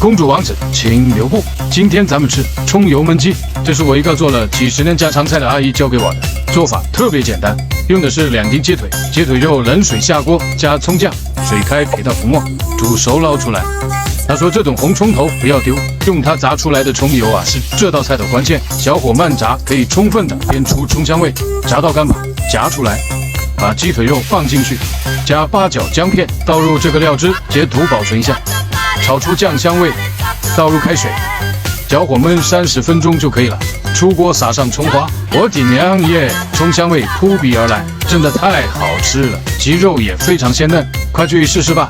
公主王子，请留步。今天咱们吃葱油焖鸡，这是我一个做了几十年家常菜的阿姨教给我的，做法特别简单，用的是2斤鸡腿，鸡腿肉冷水下锅，加葱酱，水开给它浮沫，煮熟捞出来。他说这种红葱头不要丢，用它炸出来的葱油啊是这道菜的关键，小火慢炸可以充分的煸出葱香味，炸到干嘛夹出来。把鸡腿肉放进去，加八角、姜片，倒入这个料汁，截图保存一下，炒出酱香味，倒入开水，小火焖30分钟就可以了。出锅撒上葱花，我的娘耶，葱香味扑鼻而来，真的太好吃了，鸡肉也非常鲜嫩，快去试试吧。